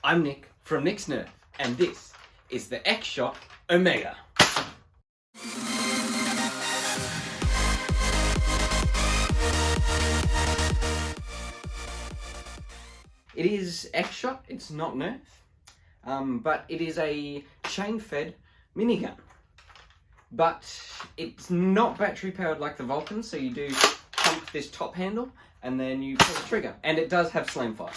I'm Nick from Nick's Nerf, and this is the X-Shot Omega. It is X-Shot, it's not Nerf, but it is a chain-fed minigun. But it's not battery powered like the Vulcan, so you do pump this top handle and then you pull the trigger. And it does have flame fire.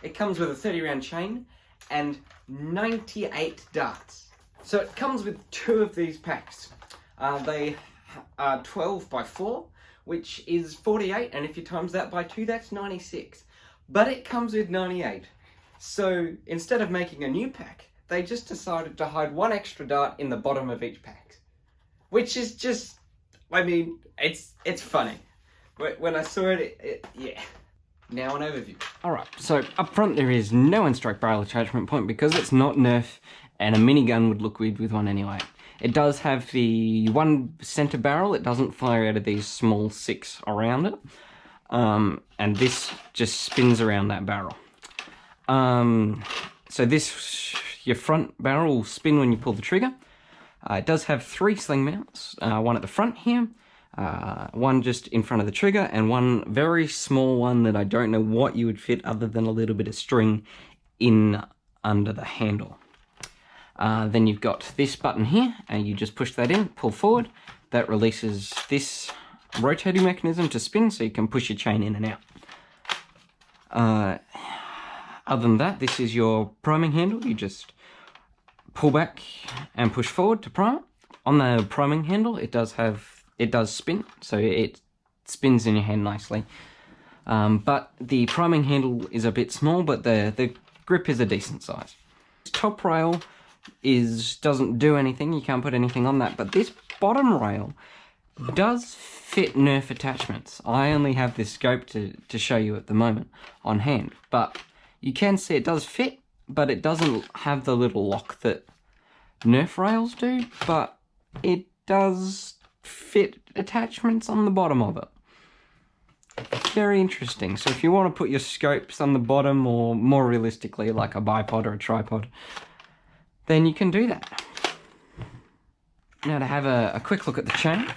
It comes with a 30 round chain and 98 darts. So it comes with two of these packs. They are 12 by 4, which is 48, and if you times that by 2, that's 96. But it comes with 98. So instead of making a new pack, they just decided to hide one extra dart in the bottom of each pack. Which is just, I mean, it's funny. When I saw it, yeah. Now an overview. Alright, so up front there is no one-strike barrel attachment point because it's not Nerf, and a minigun would look weird with one anyway. It does have the one center barrel, it doesn't fire out of these small 6 around it. And this just spins around that barrel. So this, your front barrel will spin when you pull the trigger. It does have 3 sling mounts, one at the front here, one just in front of the trigger, and one very small one that I don't know what you would fit other than a little bit of string in under the handle. Then you've got this button here, and you just push that in, pull forward. That releases this rotating mechanism to spin, so you can push your chain in and out. Other than that, this is your priming handle. You just pull back and push forward to prime it. On the priming handle, it does spin, so it spins in your hand nicely. But the priming handle is a bit small, but the grip is a decent size. Top rail doesn't do anything, you can't put anything on that, but this bottom rail does fit Nerf attachments. I only have this scope to show you at the moment on hand, but you can see it does fit, but it doesn't have the little lock that Nerf rails do, but it does fit attachments on the bottom of it. Very interesting. So if you want to put your scopes on the bottom, or more realistically like a bipod or a tripod, then you can do that. Now to have a quick look at the chain.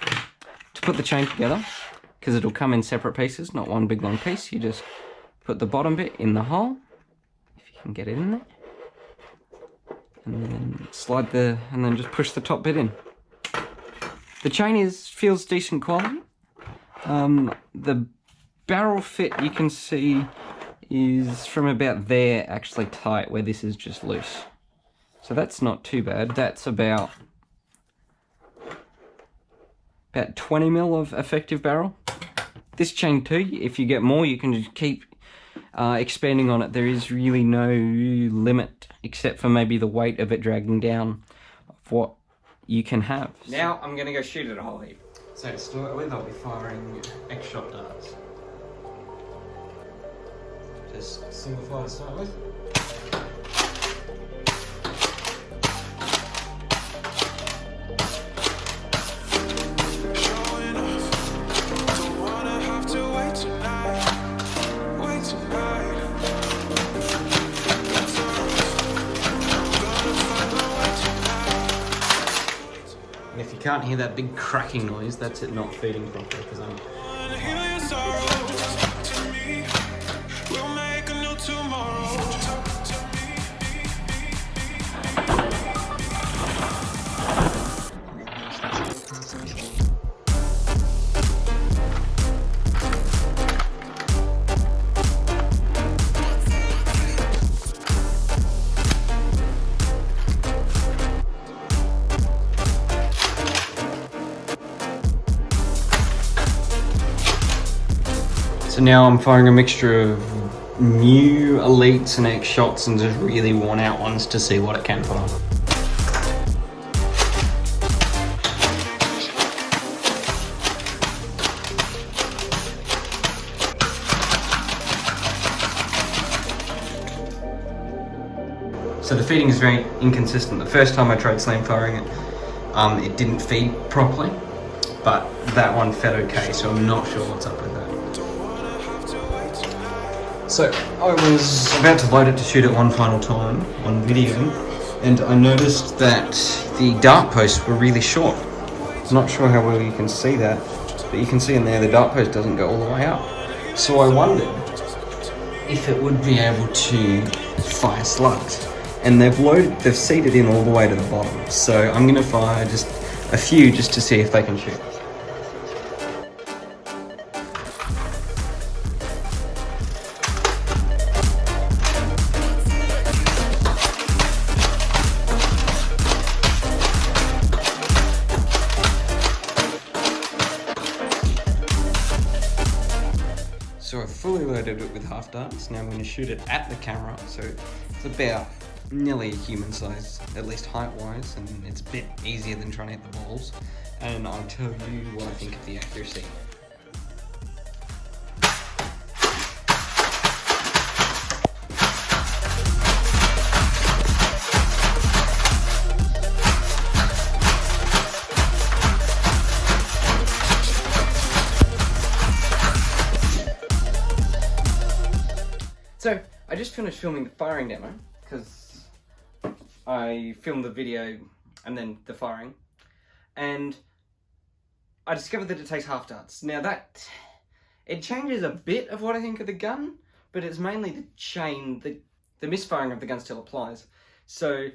To put the chain together, because it'll come in separate pieces, not one big long piece, you just put the bottom bit in the hole, if you can get it in there, and then and then just push the top bit in. The chain feels decent quality. The barrel fit, you can see, is from about there actually tight, where this is just loose. So that's not too bad. That's about 20 mil of effective barrel. This chain too, if you get more, you can just keep expanding on it. There is really no limit, except for maybe the weight of it dragging down of what you can have. Now I'm gonna go shoot at a whole heap. So to start with, I'll be firing X-Shot darts. Just single fire to start with. And if you can't hear that big cracking noise, that's it not feeding properly, because I'm... So now I'm firing a mixture of new elites and X-Shots and just really worn out ones to see what it can put on. So the feeding is very inconsistent. The first time I tried slam firing it, it didn't feed properly, but that one fed okay, so I'm not sure what's up with that. So I was about to load it to shoot it one final time on video, and I noticed that the dart posts were really short. I'm not sure how well you can see that, but you can see in there the dart post doesn't go all the way up. So I wondered if it would be able to fire slugs. And they've seeded in all the way to the bottom. So I'm gonna fire just a few just to see if they can shoot. So I've fully loaded it with half darts. Now I'm going to shoot it at the camera, so it's about nearly a human size, at least height-wise, and it's a bit easier than trying to hit the balls. And I'll tell you what I think of the accuracy. So, I just finished filming the firing demo, because I filmed the video and then the firing, and I discovered that it takes half darts. Now it changes a bit of what I think of the gun, but it's mainly the chain, the misfiring of the gun still applies. So,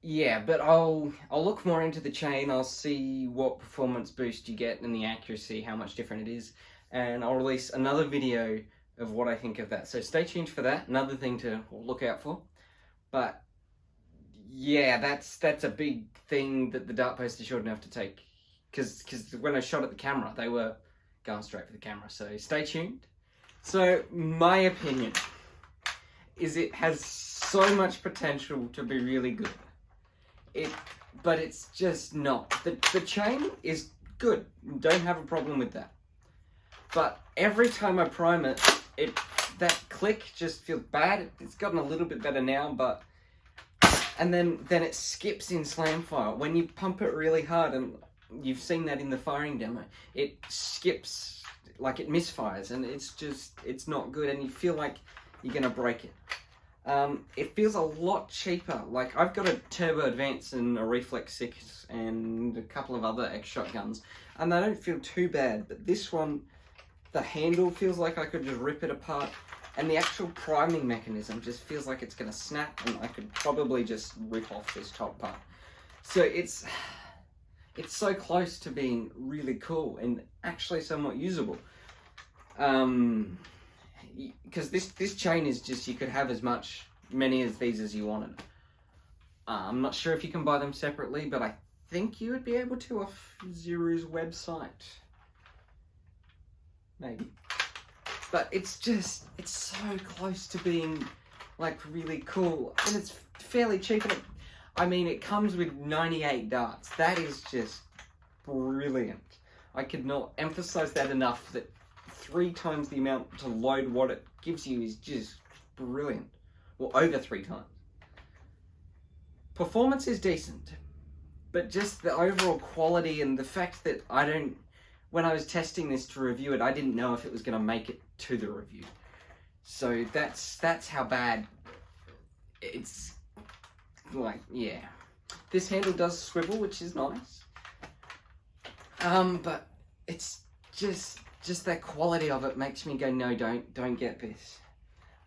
yeah, but I'll look more into the chain, I'll see what performance boost you get and the accuracy, how much different it is, and I'll release another video of what I think of that. So stay tuned for that, another thing to look out for. But yeah, that's a big thing that the dart posts are short enough to take, because when I shot at the camera, they were going straight for the camera, so stay tuned. So my opinion is it has so much potential to be really good. But it's just not. The chain is good, don't have a problem with that. But every time I prime it, that click just feels bad. It's gotten a little bit better now, but and then it skips in slam fire. When you pump it really hard, and you've seen that in the firing demo, it skips, like it misfires, and it's not good, and you feel like you're gonna break it. It feels a lot cheaper. Like, I've got a Turbo Advance and a Reflex 6 and a couple of other X-Shot guns, and they don't feel too bad, but this one, the handle feels like I could just rip it apart, and the actual priming mechanism just feels like it's gonna snap, and I could probably just rip off this top part. So it's so close to being really cool and actually somewhat usable. Because this chain is just, you could have many of these as you wanted. I'm not sure if you can buy them separately, but I think you would be able to off Zuru's website. Maybe. But it's so close to being like really cool, and it's fairly cheap. And I mean, it comes with 98 darts. That is just brilliant. I could not emphasize that enough, that 3 times the amount to load what it gives you is just brilliant. Well, over 3 times. Performance is decent, but just the overall quality and the fact that when I was testing this to review it, I didn't know if it was going to make it to the review. So that's how bad it's, like, yeah. This handle does swivel, which is nice. But it's just that quality of it makes me go, no, don't get this.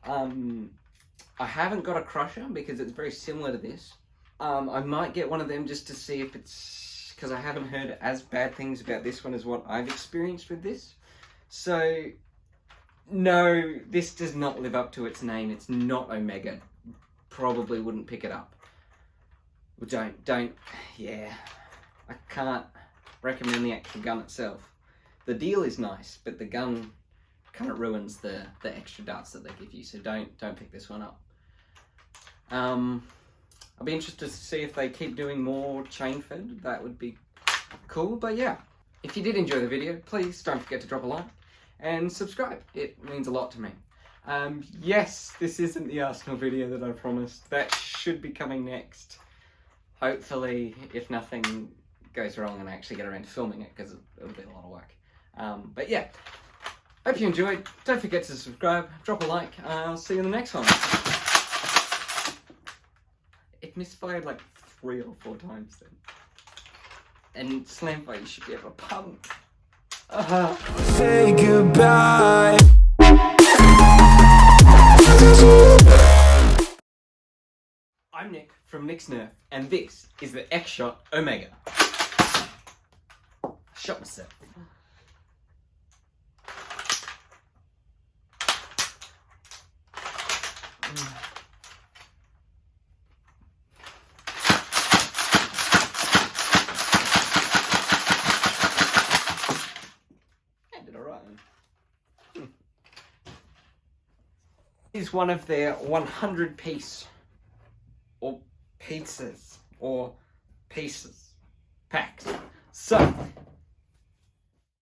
I haven't got a crusher because it's very similar to this. I might get one of them just to see if it's, because I haven't heard as bad things about this one as what I've experienced with this. So, no, this does not live up to its name. It's not Omega. Probably wouldn't pick it up. Well, yeah. I can't recommend the actual gun itself. The deal is nice, but the gun kind of ruins the extra darts that they give you, so don't pick this one up. I'll be interested to see if they keep doing more chain fed. That would be cool. But yeah, if you did enjoy the video, please don't forget to drop a like and subscribe. It means a lot to me. Yes, this isn't the Arsenal video that I promised. That should be coming next. Hopefully, if nothing goes wrong and I actually get around to filming it, because it'll be a lot of work. But yeah, Hope you enjoyed. Don't forget to subscribe, drop a like. I'll see you in the next one. It misfired like 3 or 4 times then. And Slamfire, you should be able to pun. Say goodbye. I'm Nick from Nick's Nerf, and this is the X-Shot Omega. Shot myself. I did alright. Is one of their 100 piece or pizzas or pieces packs. So